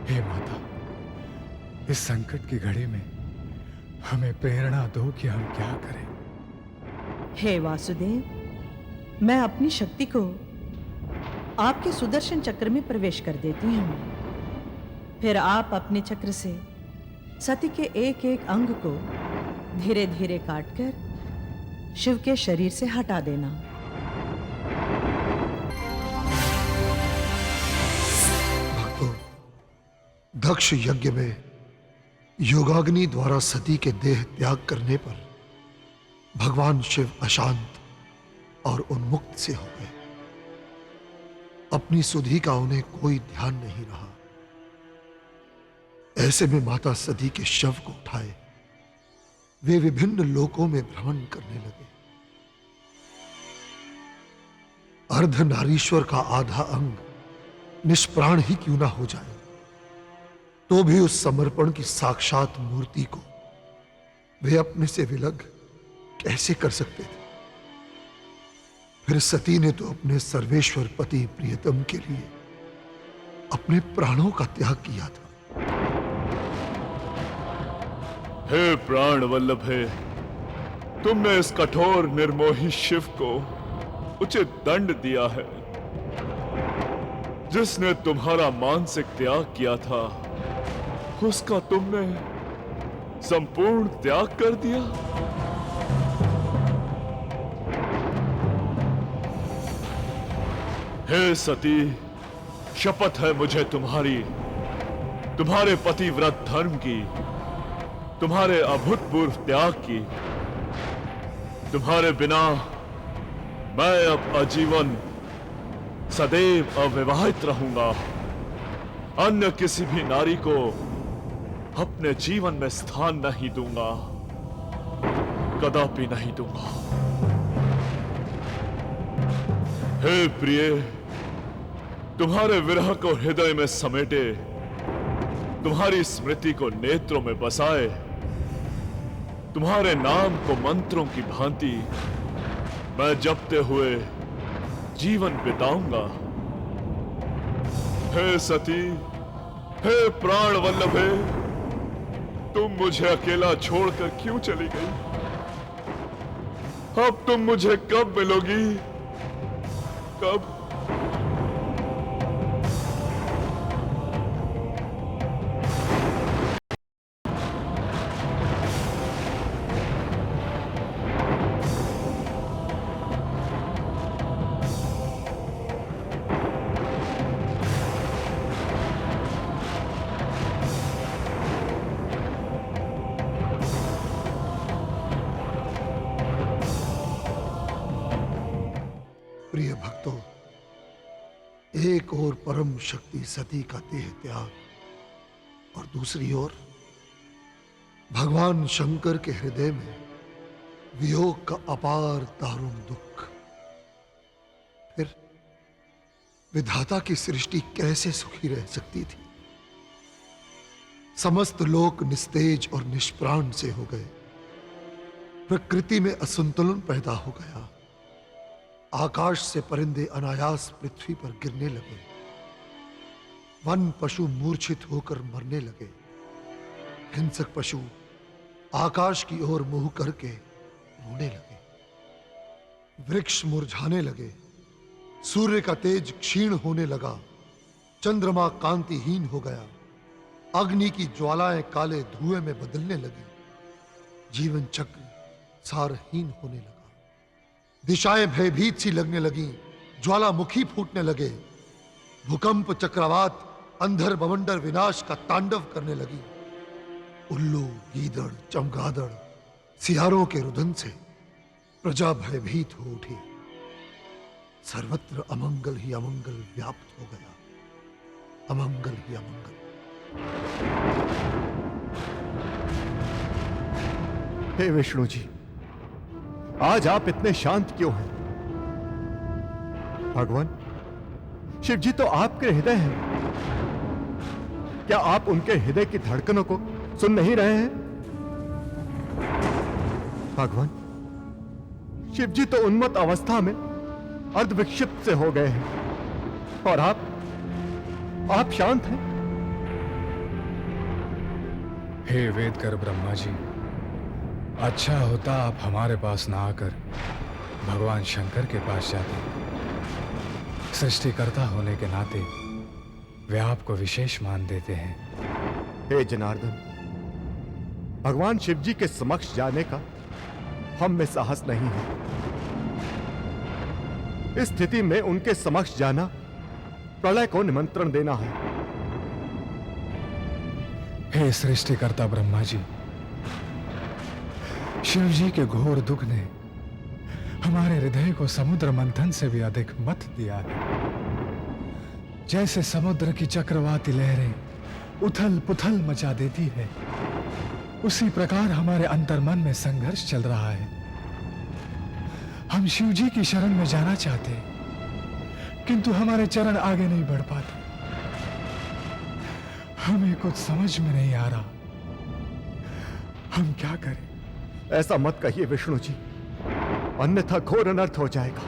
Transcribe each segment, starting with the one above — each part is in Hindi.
हे माता, इस संकट की घड़ी में हमें प्रेरणा दो कि हम क्या करें। हे वासुदेव, मैं अपनी शक्ति को आपके सुदर्शन चक्र में प्रवेश कर देती हूं। फिर आप अपने चक्र से सती के एक एक अंग को धीरे धीरे काटकर शिव के शरीर से हटा देना। भक्तों, दक्ष यज्ञ में योगाग्नि द्वारा सती के देह त्याग करने पर भगवान शिव अशांत और उन्मुक्त से हो गए। अपनी सुधि का उन्हें कोई ध्यान नहीं रहा। ऐसे में माता सती के शव को उठाए वे विभिन्न लोकों में भ्रमण करने लगे। अर्धनारीश्वर का आधा अंग निष्प्राण ही क्यों ना हो जाए, तो भी उस समर्पण की साक्षात मूर्ति को वे अपने से विलग कैसे कर सकते थे। फिर सती ने तो अपने सर्वेश्वर पति प्रियतम के लिए अपने प्राणों का त्याग किया था। हे प्राण वल्लभ, तुमने इस कठोर निर्मोही शिव को उचित दंड दिया है। जिसने तुम्हारा मानसिक त्याग किया था, उसका तुमने संपूर्ण त्याग कर दिया। हे सती, शपथ है मुझे तुम्हारे पतिव्रत धर्म की, तुम्हारे अभूतपूर्व त्याग की। तुम्हारे बिना मैं अब आजीवन सदैव अविवाहित रहूंगा। अन्य किसी भी नारी को अपने जीवन में स्थान नहीं दूंगा, कदापि नहीं दूंगा। हे प्रिय, तुम्हारे विरह को हृदय में समेटे, तुम्हारी स्मृति को नेत्रों में बसाए, तुम्हारे नाम को मंत्रों की भांति मैं जपते हुए जीवन बिताऊंगा। हे सती, हे प्राण वल्लभे, तुम मुझे अकेला छोड़कर क्यों चली गई? अब तुम मुझे कब मिलोगी? कब? प्रिय भक्तों, एक ओर परम शक्ति सती का देह त्याग और दूसरी ओर भगवान शंकर के हृदय में वियोग का अपार दारुण दुख। फिर विधाता की सृष्टि कैसे सुखी रह सकती थी? समस्त लोक निस्तेज और निष्प्राण से हो गए। प्रकृति में असंतुलन पैदा हो गया। आकाश से परिंदे अनायास पृथ्वी पर गिरने लगे। वन पशु मूर्छित होकर मरने लगे। हिंसक पशु आकाश की ओर मुंह करके रोने लगे। वृक्ष मुरझाने लगे। सूर्य का तेज क्षीण होने लगा। चंद्रमा कांतिहीन हो गया। अग्नि की ज्वालाएं काले धुएं में बदलने लगी। जीवन चक्र सारहीन होने लगा। दिशाएं भयभीत सी लगने लगी। ज्वालामुखी फूटने लगे। भूकंप, चक्रवात, अंधर बवंडर विनाश का तांडव करने लगी। उल्लू, गीदड़, चमगादड़, सियारों के रुदन से प्रजा भयभीत हो उठी। सर्वत्र अमंगल ही अमंगल व्याप्त हो गया। अमंगल ही अमंगल। हे विष्णु जी, आज आप इतने शांत क्यों हैं? भगवान शिव जी तो आपके हृदय हैं। क्या आप उनके हृदय की धड़कनों को सुन नहीं रहे हैं? भगवान शिव जी तो उन्मत्त अवस्था में अर्धविक्षिप्त से हो गए हैं और आप शांत हैं। हे वेदकर ब्रह्मा जी, अच्छा होता आप हमारे पास ना आकर भगवान शंकर के पास जाते। सृष्टिकर्ता होने के नाते वे आपको विशेष मान देते हैं। हे जनार्दन, भगवान शिव जी के समक्ष जाने का हम में साहस नहीं है। इस स्थिति में उनके समक्ष जाना प्रलय को निमंत्रण देना है। हे सृष्टिकर्ता ब्रह्मा जी, शिव जी के घोर दुख ने हमारे हृदय को समुद्र मंथन से भी अधिक मत दिया है। जैसे समुद्र की चक्रवाती लहरें उथल पुथल मचा देती है, उसी प्रकार हमारे अंतर्मन में संघर्ष चल रहा है। हम शिव जी की शरण में जाना चाहते हैं, किंतु हमारे चरण आगे नहीं बढ़ पाते। हमें कुछ समझ में नहीं आ रहा, हम क्या करें? ऐसा मत कहिए विष्णु जी, अन्यथा घोर अनर्थ हो जाएगा।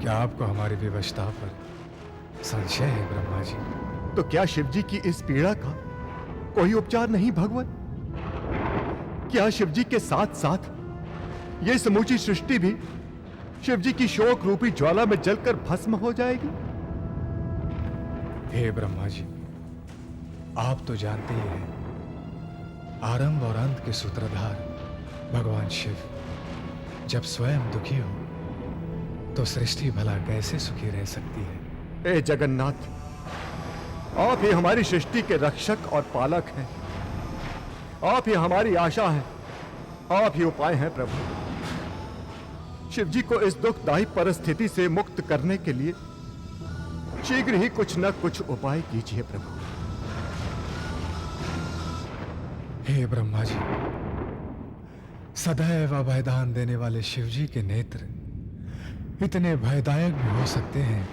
क्या आपको हमारी विवशता पर संशय है ब्रह्मा जी? तो क्या शिव जी की इस पीड़ा का कोई उपचार नहीं भगवान? क्या शिव जी के साथ साथ यह समूची सृष्टि भी शिव जी की शोक रूपी ज्वाला में जलकर भस्म हो जाएगी? हे ब्रह्मा जी, आप तो जानते ही हैं, आरंभ और अंत के सूत्रधार भगवान शिव जब स्वयं दुखी हो तो सृष्टि भला कैसे सुखी रह सकती है? हे जगन्नाथ, आप ही हमारी सृष्टि के रक्षक और पालक हैं। आप ही हमारी आशा है, आप ही उपाय हैं प्रभु। शिव जी को इस दुखदायी परिस्थिति से मुक्त करने के लिए शीघ्र ही कुछ न कुछ उपाय कीजिए प्रभु। हे ब्रह्मा जी, सदैव अभयदान देने वाले शिव जी के नेत्र इतने भयदायक भी हो सकते हैं,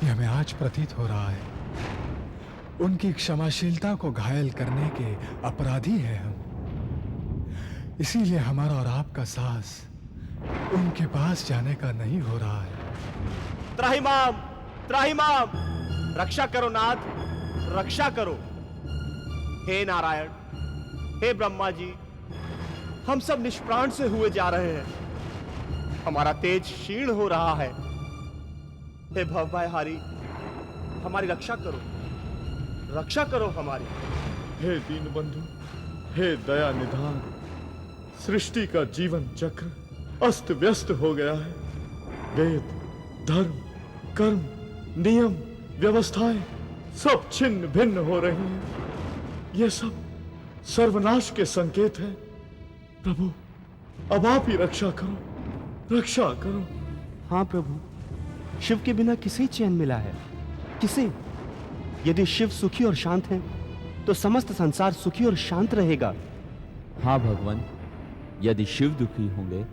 ये हमें आज प्रतीत हो रहा है। उनकी क्षमाशीलता को घायल करने के अपराधी हैं हम। इसीलिए हमारा और आपका साहस उनके पास जाने का नहीं हो रहा है। त्राहिमाम, त्राहिमाम, रक्षा करो नाथ, रक्षा करो। हे नारायण, हे ब्रह्मा जी, हम सब निष्प्राण से हुए जा रहे हैं। हमारा तेज क्षीण हो रहा है। हे भवभयहारी, हमारी रक्षा करो, रक्षा करो हमारी। हे दीन बंधु, हे दया निधान, सृष्टि का जीवन चक्र अस्त व्यस्त हो गया है। वेद, धर्म, कर्म, नियम, व्यवस्थाएं सब छिन्न भिन्न हो रही हैं। ये सब सर्वनाश के संकेत हैं। प्रभु, अब आप ही रक्षा करो, रक्षा करो। हाँ प्रभु, शिव के बिना किसे चैन मिला है? किसे? यदि शिव सुखी और शांत हैं, तो समस्त संसार सुखी और शांत रहेगा। हाँ भगवान, यदि शिव दुखी होंगे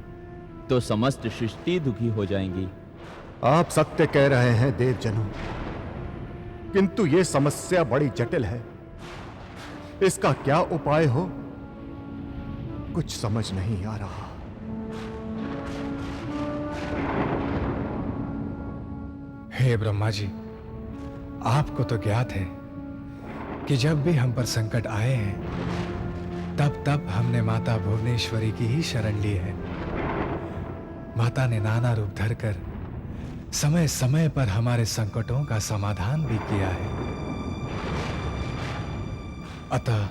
तो समस्त सृष्टि दुखी हो जाएंगी। आप सत्य कह रहे हैं देवजनों, किंतु यह समस्या बड़ी जटिल है। इसका क्या उपाय हो, कुछ समझ नहीं आ रहा। हे ब्रह्मा जी, आपको तो ज्ञात है कि जब भी हम पर संकट आए हैं, तब तब हमने माता भुवनेश्वरी की ही शरण ली है। माता ने नाना रूप धरकर समय समय पर हमारे संकटों का समाधान भी किया है। अतः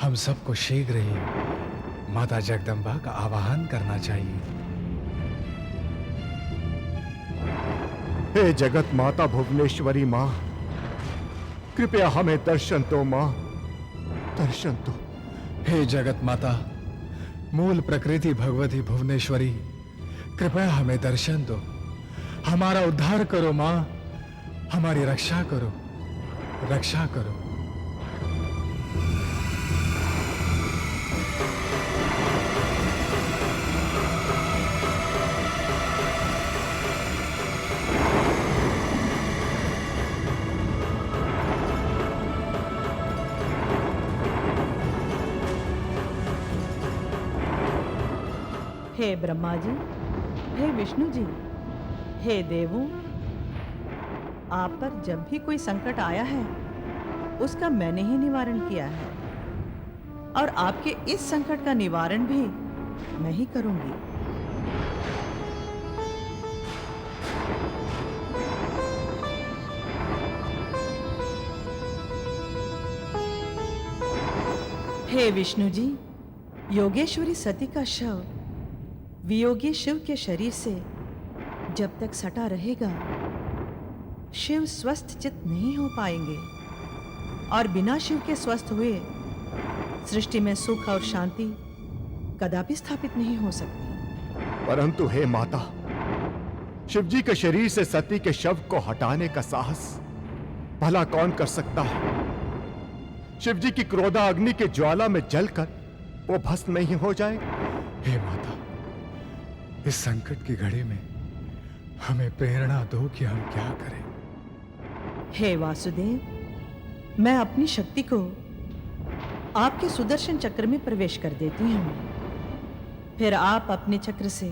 हम सबको शीघ्र ही माता जगदम्बा का आवाहन करना चाहिए। हे जगत माता भुवनेश्वरी मां, कृपया हमें दर्शन दो मां, दर्शन दो। हे जगत माता, मूल प्रकृति भगवती भुवनेश्वरी, कृपया हमें दर्शन दो। हमारा उद्धार करो मां, हमारी रक्षा करो, रक्षा करो। हे ब्रह्मा जी, हे विष्णु जी, हे देवों, आप पर जब भी कोई संकट आया है, उसका मैंने ही निवारण किया है। और आपके इस संकट का निवारण भी मैं ही करूंगी। हे विष्णु जी, योगेश्वरी सती का शव वियोगी शिव के शरीर से जब तक सटा रहेगा, शिव स्वस्थ चित्त नहीं हो पाएंगे और बिना शिव के स्वस्थ हुए सृष्टि में सुख और शांति कदापि स्थापित नहीं हो सकती। परंतु हे माता, शिवजी के शरीर से सती के शव को हटाने का साहस भला कौन कर सकता है? शिवजी की क्रोधा अग्नि के ज्वाला में जलकर वो भस्म नहीं हो जाएगा? हे माता, इस संकट की घड़ी में हमें प्रेरणा दो कि हम क्या करें। हे वासुदेव, मैं अपनी शक्ति को आपके सुदर्शन चक्र में प्रवेश कर देती हूं। फिर आप अपने चक्र से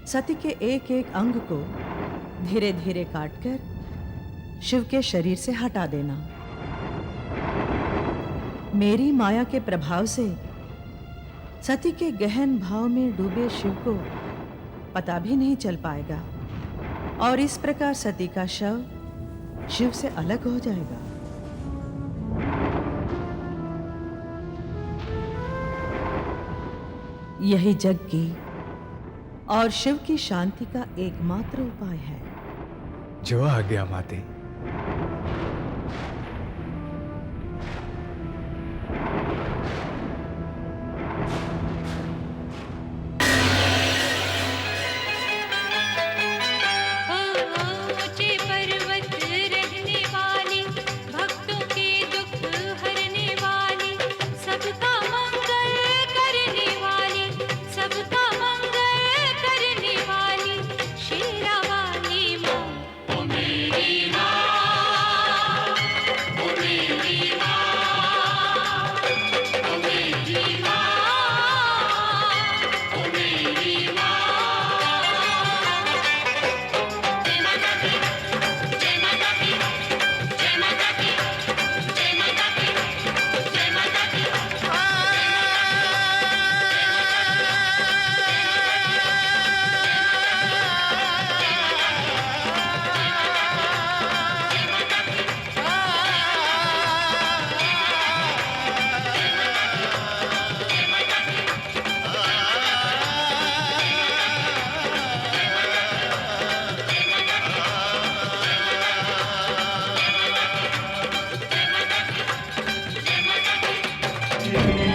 सती के एक एक अंग को धीरे धीरे काटकर शिव के शरीर से हटा देना। मेरी माया के प्रभाव से सती के गहन भाव में डूबे शिव को पता भी नहीं चल पाएगा और इस प्रकार सती का शव शिव से अलग हो जाएगा। यही जग की और शिव की शांति का एकमात्र उपाय है। जो आज्ञा माते। ऊंचे पर्वत रहने वाली, भक्तों के दुख हरने वाली, सबका मंगल करने वाली, सबका मंगल करने वाली, शेरा वाली माँ ओ मेरी माँ, ओ मेरी माँ, ओ मेरी माँ, ओ मेरी माँ। जय माता दी, जय माता दी, जय माता दी, जय माता दी, जय माता दी, जय